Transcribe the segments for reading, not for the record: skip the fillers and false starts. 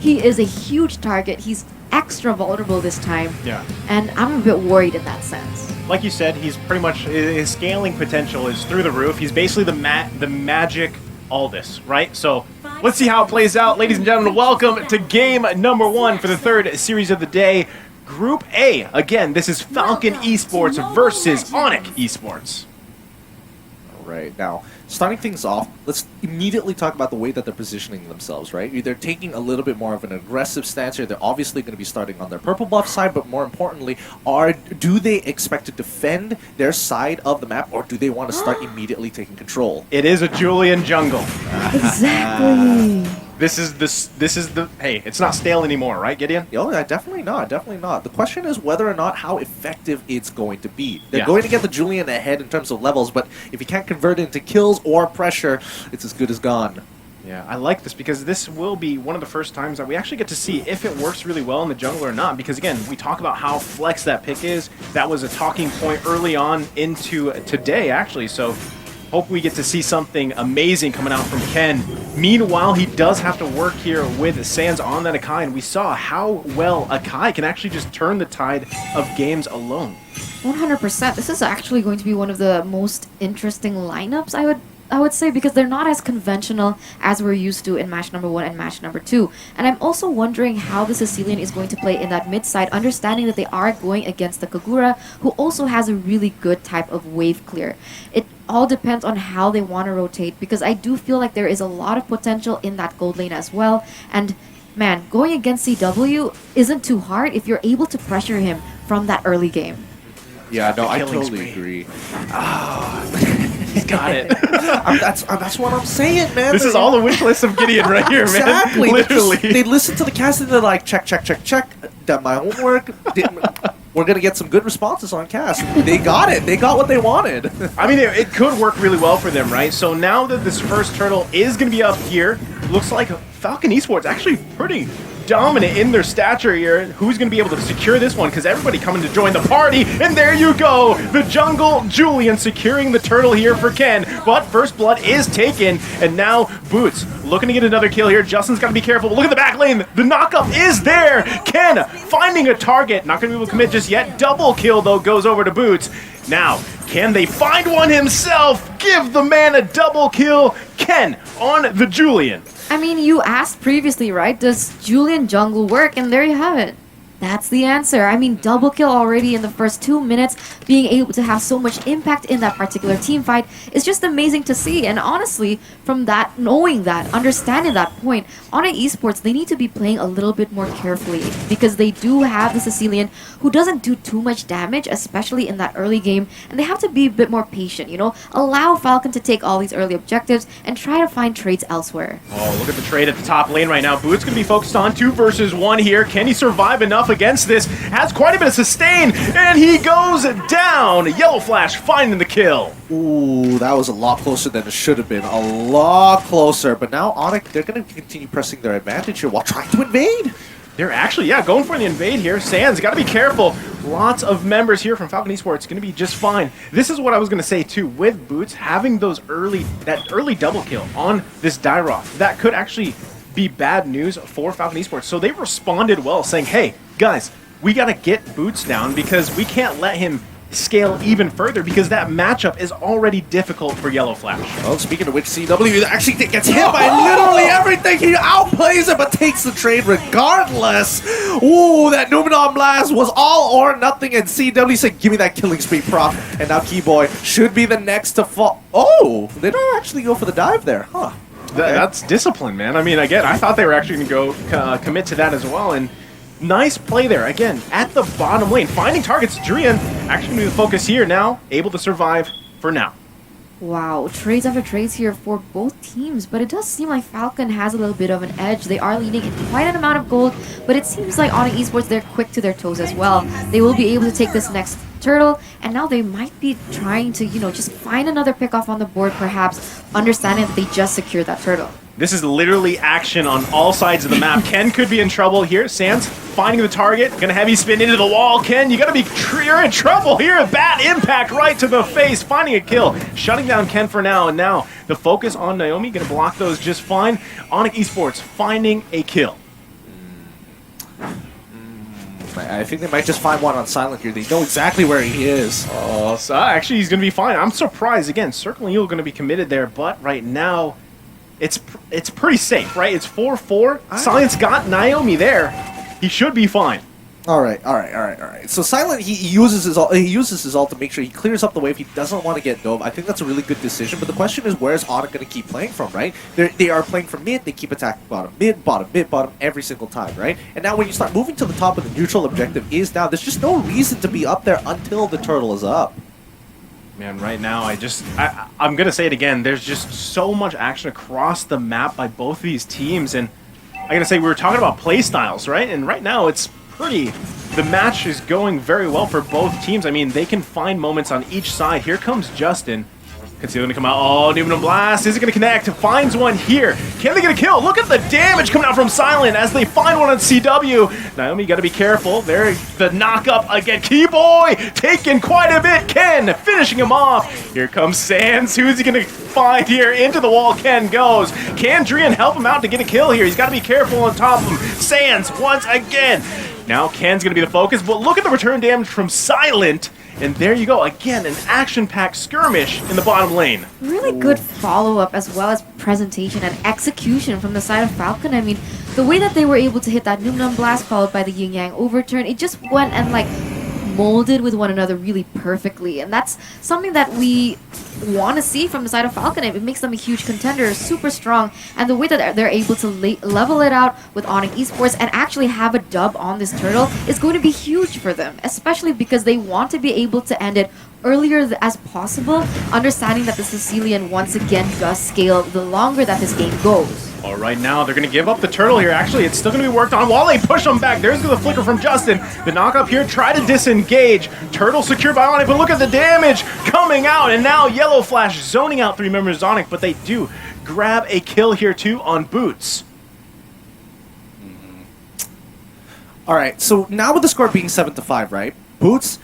He is a huge target. He's extra vulnerable this time. Yeah. And I'm a bit worried in that sense. Like you said, he's pretty much, his scaling potential is through the roof. He's basically the magic Aldous, right? So let's see how it plays out. Ladies and gentlemen, welcome to game number 1 for the third series of the day. Group A. Again, this is Falcon Esports versus Onic Esports. Right, now, starting things off, let's immediately talk about the way that they're positioning themselves, right? They're taking a little bit more of an aggressive stance here. They're obviously going to be starting on their purple buff side, but more importantly, do they expect to defend their side of the map, or do they want to start immediately taking control? It is a Julian jungle. Exactly. This is the hey, it's not stale anymore, right, Gideon? Oh, yeah, definitely not. Definitely not. The question is whether or not how effective it's going to be. They're Yeah. going to get the Julian ahead in terms of levels, but if you can't convert it into kills or pressure, it's as good as gone. Yeah, I like this because this will be one of the first times that we actually get to see if it works really well in the jungle or not. Because again, we talk about how flex that pick is. That was a talking point early on into today, actually. So hope we get to see something amazing coming out from Ken. Meanwhile, he does have to work here with Sans on that Akai, and we saw how well Akai can actually just turn the tide of games alone. 100%. This is actually going to be one of the most interesting lineups, I would say, because they're not as conventional as we're used to in match number 1 and match number 2. And I'm also wondering how the Sicilian is going to play in that mid side, understanding that they are going against the Kagura, who also has a really good type of wave clear. It all depends on how they want to rotate, because I do feel like there is a lot of potential in that gold lane as well. And man, going against CW isn't too hard if you're able to pressure him from that early game. Yeah, no, I Killing totally spree. agree. He's got it. That's what I'm saying, man. This is all the wish list of Gideon right here, man. Exactly. Literally. They listen to the cast and they're like, check. Done my homework. We're going to get some good responses on cast. They got it. They got what they wanted. I mean, it could work really well for them, right? So now that this first turtle is going to be up here, looks like Falcon Esports actually pretty dominant in their stature here. Who's going to be able to secure this one? Because everybody coming to join the party, and there you go! The Jungle Julian securing the turtle here for Ken, but first blood is taken, and now Boots looking to get another kill here. Justin's got to be careful. Look at the back lane. The knockup is there. Ken finding a target. Not going to be able to commit just yet. Double kill, though, goes over to Boots. Now, can they find one himself? Give the man a double kill. Ken on the Julian. I mean, you asked previously, right? Does Julian jungle work? And there you have it. That's the answer. I mean, double kill already in the first 2 minutes. Being able to have so much impact in that particular team fight is just amazing to see. And honestly, from that, knowing that, understanding that point, Onic Esports, they need to be playing a little bit more carefully, because they do have the Sicilian who doesn't do too much damage, especially in that early game. And they have to be a bit more patient, you know? Allow Falcon to take all these early objectives and try to find trades elsewhere. Oh, look at the trade at the top lane right now. Boots going to be focused on 2 versus 1 here. Can he survive enough against this? Has quite a bit of sustain, and he goes down. Yellow Flash finding the kill. Ooh, that was a lot closer than it should have been. A lot closer. But now Onic, they're going to continue pressing their advantage here while trying to invade. They're actually, yeah, going for the invade here. Sans, got to be careful. Lots of members here from Falcon Esports going to be just fine. This is what I was going to say, too. With Boots having that early double kill on this Dairoth, that could actually be bad news for Falcon Esports. So they responded well, saying, hey, guys, we got to get Boots down because we can't let him scale even further, because that matchup is already difficult for Yellow Flash. Well, speaking of which, CW actually gets hit by literally everything. He outplays it, but takes the trade regardless. Ooh, that Numenon Blast was all or nothing, and CW said, give me that killing spree, proc. And now Keyboy should be the next to fall. Oh, they don't actually go for the dive there, huh? Okay. That's discipline, man. I mean, again, I thought they were actually going to go commit to that as well, and nice play there. Again, at the bottom lane, finding targets. Julian actually going to be the focus here now, able to survive for now. Wow, trades after trades here for both teams, but it does seem like Falcon has a little bit of an edge. They are leading in quite an amount of gold, but it seems like Onic Esports, they're quick to their toes as well. They will be able to take this next turtle, and now they might be trying to, you know, just find another pickoff on the board, perhaps, understanding that they just secured that turtle. This is literally action on all sides of the map. Ken could be in trouble here. Sans finding the target, gonna heavy spin into the wall. Ken, you gotta be, you're in trouble here. A bad impact right to the face, finding a kill, shutting down Ken for now. And now the focus on Naomi, gonna block those just fine. Onic Esports finding a kill. I think they might just find one on Silent here. They know exactly where he is. Oh, so actually he's going to be fine. I'm surprised. Again, Circle Eel going to be committed there, but right now it's pretty safe, right? It's 4-4. Silent's got Naomi there. He should be fine. All right. So Silent, he uses his ult to make sure he clears up the wave. He doesn't want to get dove. I think that's a really good decision. But the question is, where's Onic going to keep playing from, right? They are playing from mid. They keep attacking bottom, mid, bottom every single time, right? And now when you start moving to the top of the neutral objective is down, there's just no reason to be up there until the turtle is up. Man, right now I'm going to say it again. There's just so much action across the map by both of these teams. And I got to say, we were talking about play styles, right? And right now it's the match is going very well for both teams. I mean, they can find moments on each side. Here comes Justin. Concealing to come out. Oh, Numinum Blast. Is it going to connect? Finds one here. Can they get a kill? Look at the damage coming out from Silent as they find one on CW. Naomi, you got to be careful. There, the knock up again. Keyboy taking quite a bit. Ken finishing him off. Here comes Sans. Who's he going to find here? Into the wall Ken goes. Can Drian help him out to get a kill here? He's got to be careful on top of him. Sans once again. Now Ken's going to be the focus, but look at the return damage from Silent. And there you go. Again, an action-packed skirmish in the bottom lane. Really good follow-up as well as presentation and execution from the side of Falcon. I mean, the way that they were able to hit that Num Blast followed by the Yin Yang overturn, it just went and like molded with one another really perfectly. And that's something that we want to see from the side of Falcon. It makes them a huge contender, super strong, and the way that they're able to level it out with Onic Esports and actually have a dub on this turtle is going to be huge for them, especially because they want to be able to end it earlier as possible, understanding that the Sicilian once again does scale the longer that this game goes. All right, now they're going to give up the turtle here. Actually, it's still going to be worked on while they push them back. There's the flicker from Justin. The knock up here, try to disengage. Turtle secured by Onic, but look at the damage coming out. And now Yellow Flash zoning out 3 members of Onic, but they do grab a kill here too on Boots. All right, so now with the score being 7-5, right? Boots,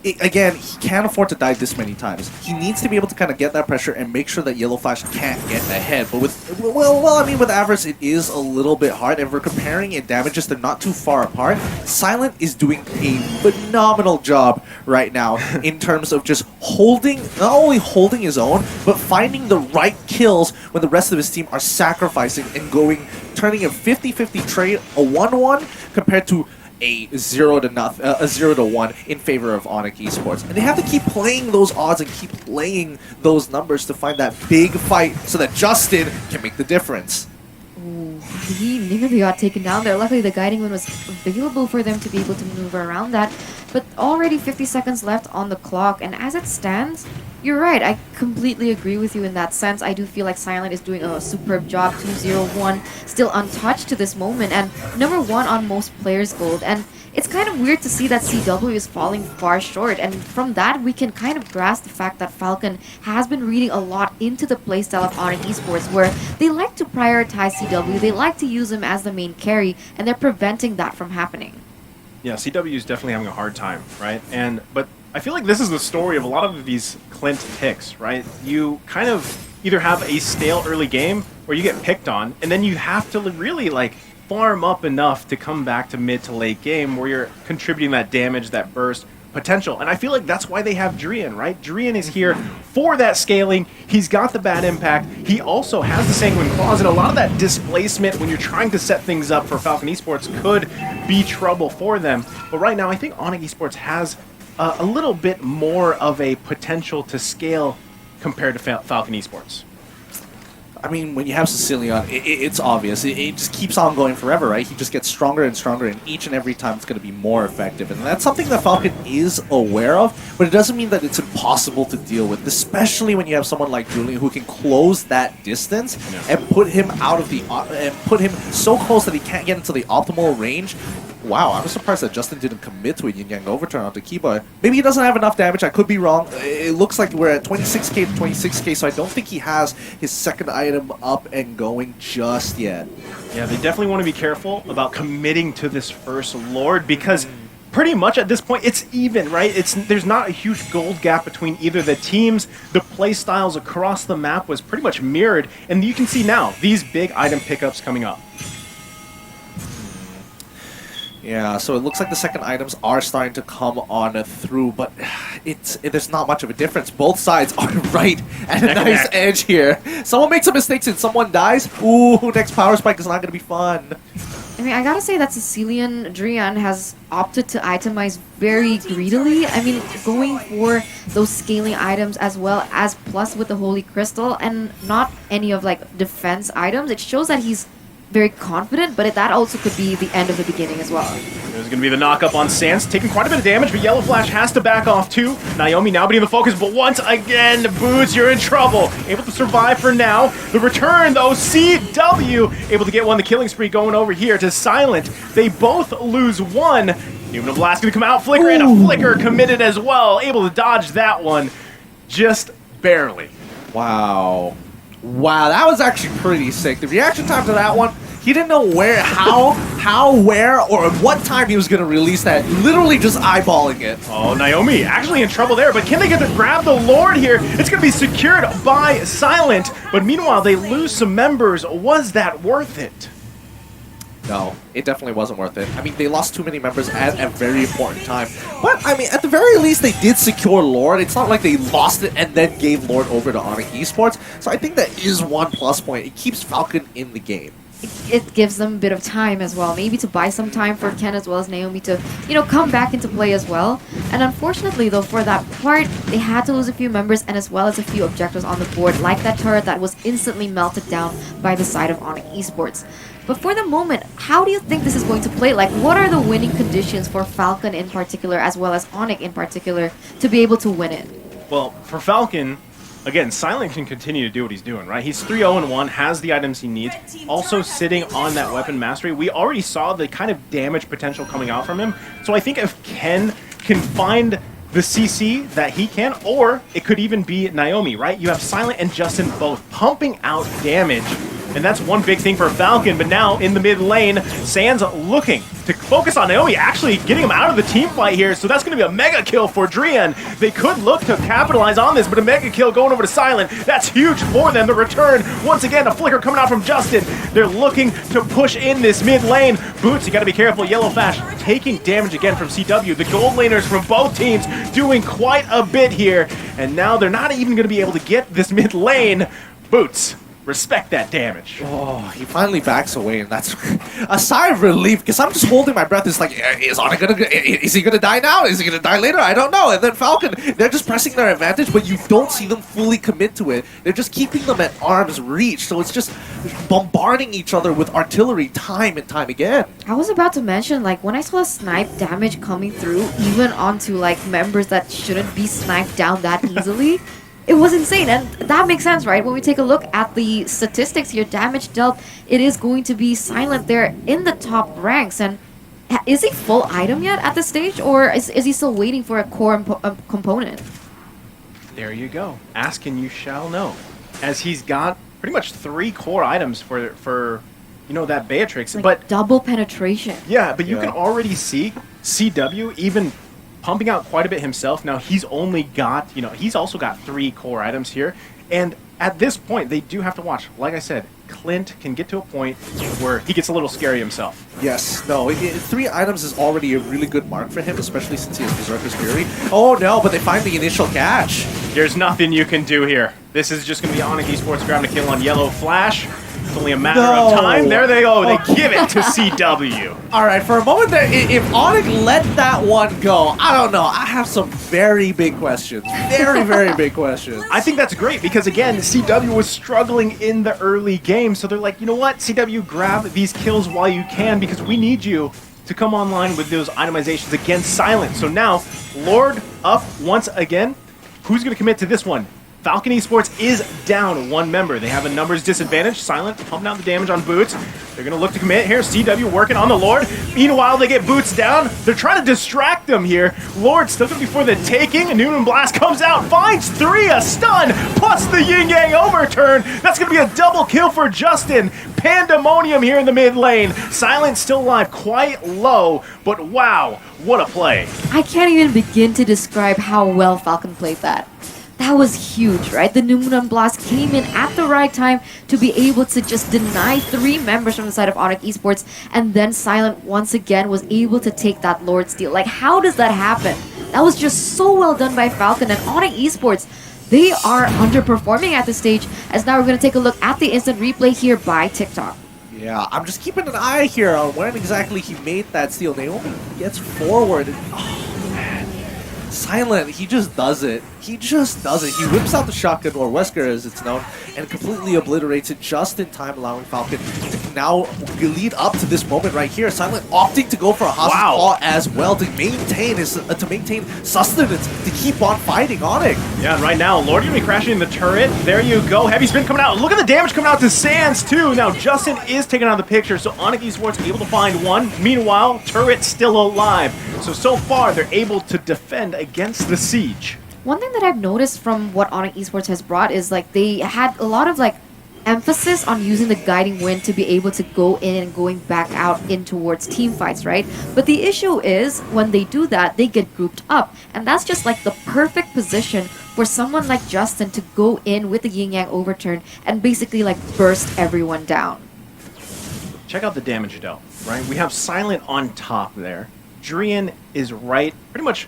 again, he can't afford to die this many times. He needs to be able to kind of get that pressure and make sure that Yellow Flash can't get ahead. But with Avarice, it is a little bit hard. And if we're comparing in damages, they're not too far apart. Silent is doing a phenomenal job right now in terms of just not only holding his own, but finding the right kills when the rest of his team are sacrificing and turning a 50-50 trade, a 1-1, compared to a 0-1 in favor of Onic Esports. And they have to keep playing those odds and keep playing those numbers to find that big fight so that Justin can make the difference. Ooh, he nearly got taken down there. Luckily, the guiding one was available for them to be able to maneuver around that. But already 50 seconds left on the clock, and as it stands, you're right. I completely agree with you in that sense. I do feel like Silent is doing a superb job. 2-0-1, still untouched to this moment, and #1 on most players' gold. And it's kind of weird to see that CW is falling far short, and from that we can kind of grasp the fact that Falcon has been reading a lot into the playstyle of Onic Esports, where they like to prioritize CW, they like to use him as the main carry, and they're preventing that from happening. Yeah, CW is definitely having a hard time, right? But I feel like this is the story of a lot of these Clint picks, right? You kind of either have a stale early game or you get picked on, and then you have to really like farm up enough to come back to mid to late game where you're contributing that damage, that burst potential. And I feel like that's why they have Drian, right? Drian is here for that scaling. He's got the bad impact. He also has the Sanguine Claws, and a lot of that displacement when you're trying to set things up for Falcon Esports could be trouble for them. But right now, I think Onic Esports has a little bit more of a potential to scale compared to Falcon Esports. I mean, when you have Sicilian, it's obvious. It just keeps on going forever, right? He just gets stronger and stronger, and each and every time it's going to be more effective. And that's something that Falcon is aware of, but it doesn't mean that it's impossible to deal with, especially when you have someone like Julian who can close that distance and put him put him so close that he can't get into the optimal range. Wow, I'm surprised that Justin didn't commit to a Yin Yang overturn onto Kiba. Maybe he doesn't have enough damage, I could be wrong. It looks like we're at 26k to 26k, so I don't think he has his second item up and going just yet. Yeah, they definitely want to be careful about committing to this first Lord, because pretty much at this point it's even, right? There's not a huge gold gap between either the teams. The play styles across the map was pretty much mirrored, and you can see now these big item pickups coming up. Yeah, so it looks like the second items are starting to come on through, but there's not much of a difference. Both sides are right at a nice edge here. Someone makes a mistake and someone dies. Ooh, next power spike is not going to be fun. I mean, I gotta say that Sicilian Drian has opted to itemize very greedily. I mean, going for those scaling items as well as plus with the Holy Crystal and not any of like defense items. It shows that he's very confident, but that also could be the end of the beginning as well. There's going to be the knock-up on Sans, taking quite a bit of damage, but Yellow Flash has to back off too. Naomi now being the focus, but once again, Boots, you're in trouble. Able to survive for now. The return, though, CW able to get one. The killing spree going over here to Silent. They both lose one. Numen Blast going to come out. Flicker and a Flicker committed as well. Able to dodge that one just barely. Wow. Wow, that was actually pretty sick. The reaction time to that one, he didn't know where, where, or at what time he was going to release that. Literally just eyeballing it. Oh, Naomi actually in trouble there, but can they get to grab the Lord here? It's going to be secured by Silent, but meanwhile, they lose some members. Was that worth it? No, it definitely wasn't worth it. I mean, they lost too many members at a very important time. But, I mean, at the very least, they did secure Lord. It's not like they lost it and then gave Lord over to Onic Esports. So I think that is one plus point. It keeps Falcon in the game. It gives them a bit of time as well, maybe to buy some time for Ken as well as Naomi to, you know, come back into play as well. And unfortunately, though, for that part, they had to lose a few members and as well as a few objectives on the board, like that turret that was instantly melted down by the side of Onic Esports. But for the moment, how do you think this is going to play? Like, what are the winning conditions for Falcon in particular, as well as Onic in particular, to be able to win it? Well, for Falcon, again, Silent can continue to do what he's doing, right? He's 3-0-1, has the items he needs, also sitting on that weapon mastery. We already saw the kind of damage potential coming out from him. So I think if Ken can find the CC that he can, or it could even be Naomi, right? You have Silent and Justin both pumping out damage. And that's one big thing for Falcon, but now in the mid lane, Sans looking to focus on Naomi, actually getting him out of the team fight here, so that's going to be a mega kill for Drian. They could look to capitalize on this, but a mega kill going over to Silent, that's huge for them. The return, once again, a flicker coming out from Justin. They're looking to push in this mid lane. Boots, you got to be careful. Yellow Flash taking damage again from CW. The gold laners from both teams doing quite a bit here, and now they're not even going to be able to get this mid lane. Boots, respect that damage. Oh, he finally backs away, and that's a sigh of relief, because I'm just holding my breath. It's like, is he gonna die now? Is he gonna die later? I don't know. And then Falcon, they're just pressing their advantage, but you don't see them fully commit to it. They're just keeping them at arm's reach, so it's just bombarding each other with artillery time and time again. I was about to mention, like, when I saw snipe damage coming through, even onto, like, members that shouldn't be sniped down that easily, it was insane, and that makes sense, right? When we take a look at the statistics here, damage dealt, it is going to be Silent there in the top ranks. And is he full item yet at this stage, or is he still waiting for a core component? There you go. Ask and you shall know. As he's got pretty much 3 core items for you know, that Beatrix. Like but double penetration. Yeah, but you can already see CW even pumping out quite a bit himself. Now he's only got, you know, he's also got 3 core items here. And at this point, they do have to watch. Like I said, Clint can get to a point where he gets a little scary himself. Yes, no, 3 items is already a really good mark for him, especially since he has Berserker's Fury. Oh no, but they find the initial catch. There's nothing you can do here. This is just going to be Onic Esports grabbing a kill on Yellow Flash. It's only a matter of time. There they go. They give it to CW. All right, for a moment there, if Onic let that one go, I don't know. I have some very big questions. Very, very big questions. I think that's great because, again, CW was struggling in the early game. So they're like, you know what, CW, grab these kills while you can because we need you to come online with those itemizations against Silent. So now, Lord up once again. Who's going to commit to this one? Falcon Esports is down 1 member. They have a numbers disadvantage. Silent pumping out the damage on Boots. They're going to look to commit here. CW working on the Lord. Meanwhile, they get Boots down. They're trying to distract them here. Lord still going to be for the taking. Numen Blast comes out, finds 3, a stun, plus the Yin Yang overturn. That's going to be a double kill for Justin. Pandemonium here in the mid lane. Silent still alive, quite low, but wow, what a play. I can't even begin to describe how well Falcon played that. that was huge, right? The Numunam Blast came in at the right time to be able to just deny 3 members from the side of Onic Esports, and then Silent once again was able to take that Lord Steal. Like, how does that happen? That was just so well done by Falcon and Onic Esports. They are underperforming at this stage, as now we're going to take a look at the instant replay here by TikTok. Yeah, I'm just keeping an eye here on when exactly he made that steal. Naomi gets forward. And, oh, man. Silent, he just does it. He just does it. He whips out the shotgun, or Wesker as it's known, and completely obliterates it just in time, allowing Falcon to now lead up to this moment right here. Silent opting to go for a hostage claw as well to maintain sustenance, to keep on fighting Onic. Yeah, and right now, Lord gonna be crashing in the turret. There you go. Heavy spin coming out. Look at the damage coming out to Sands, too. Now, Justin is taken out of the picture, so Onic Esports able to find one. Meanwhile, turret still alive. So far, they're able to defend against the siege. One thing that I've noticed from what Onic Esports has brought is like they had a lot of like emphasis on using the guiding wind to be able to go in and going back out in towards team fights, right? But the issue is when they do that, they get grouped up, and that's just like the perfect position for someone like Justin to go in with the Yin Yang overturn and basically like burst everyone down. Check out the damage dealt, right? We have Silent on top there. Drian is right, pretty much,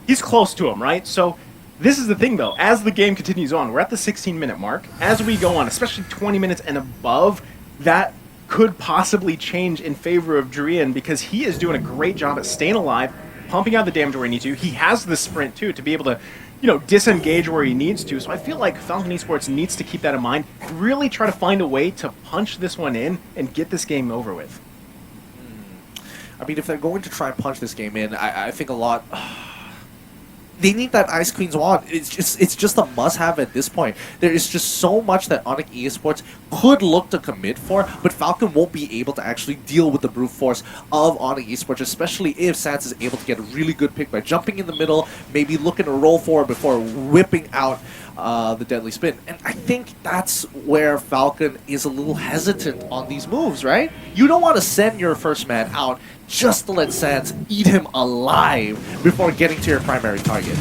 he's close to him, right? So this is the thing, though. As the game continues on, we're at the 16-minute mark. As we go on, especially 20 minutes and above, that could possibly change in favor of Drian because he is doing a great job at staying alive, pumping out the damage where he needs to. He has the sprint, too, to be able to, you know, disengage where he needs to. So I feel like Falcon Esports needs to keep that in mind, really try to find a way to punch this one in and get this game over with. I mean, if they're going to try and punch this game in, I think a lot... They need that Ice Queen's Wand. It's just a must-have at this point. There is just so much that Onic Esports could look to commit for, but Falcon won't be able to actually deal with the brute force of Onic Esports, especially if Sans is able to get a really good pick by jumping in the middle, maybe looking to roll forward before whipping out the deadly spin. And I think that's where Falcon is a little hesitant on these moves, right? You don't want to send your first man out just to let Sans eat him alive before getting to your primary target.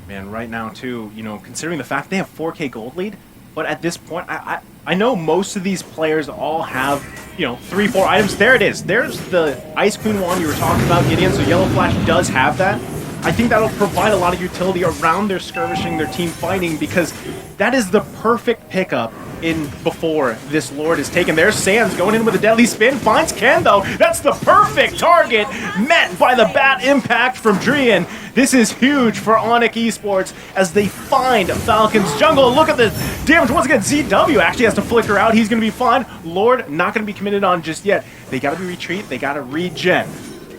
Man, right now, too, you know, considering the fact they have 4K gold lead, but at this point, I know most of these players all have, you know, 3-4 items. There it is. There's the Ice Queen wand you were talking about, Gideon, so Yellow Flash does have that. I think that'll provide a lot of utility around their skirmishing, their team fighting, because that is the perfect pickup in before this Lord is taken. There's Sans going in with a deadly spin, finds Ken though. That's the perfect target, met by the bat impact from Drian. This is huge for Onic Esports as they find Falcon's jungle. Look at the damage once again. ZW actually has to flicker out. He's going to be fine. Lord not going to be committed on just yet. They got to be retreat. They got to regen.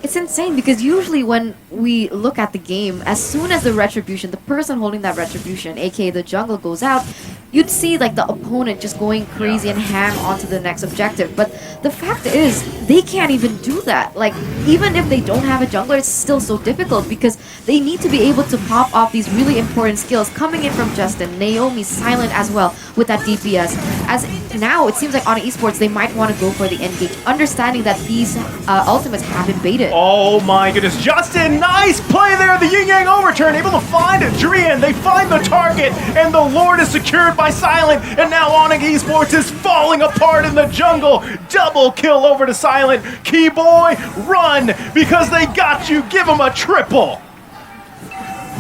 It's insane because usually when we look at the game, as soon as the retribution, the person holding that retribution, aka the jungle, goes out, you'd see like the opponent just going crazy and ham onto the next objective. But the fact is, they can't even do that. Like, even if they don't have a jungler, it's still so difficult because they need to be able to pop off these really important skills coming in from Justin, Naomi, Silent as well with that DPS. As now, it seems like on Esports, they might want to go for the engage, understanding that these ultimates have been baited. Oh my goodness, Justin, nice play there, the Yin Yang overturn, able to find Drian, they find the target, and the Lord is secured by Silent, and now Onic Esports is falling apart in the jungle. Double kill over to Silent. Key boy, run, because they got you, give him a triple.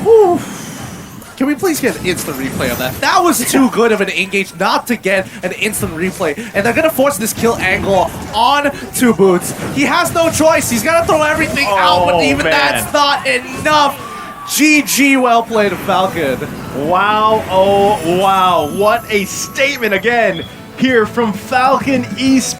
Whew. Can we please get an instant replay of that? That was too good of an engage not to get an instant replay. And they're going to force this kill angle on to Boots. He has no choice. He's got to throw everything out, but even that's not enough. GG, well played, Falcon. Wow, oh wow, what a statement again here from Falcon Esports.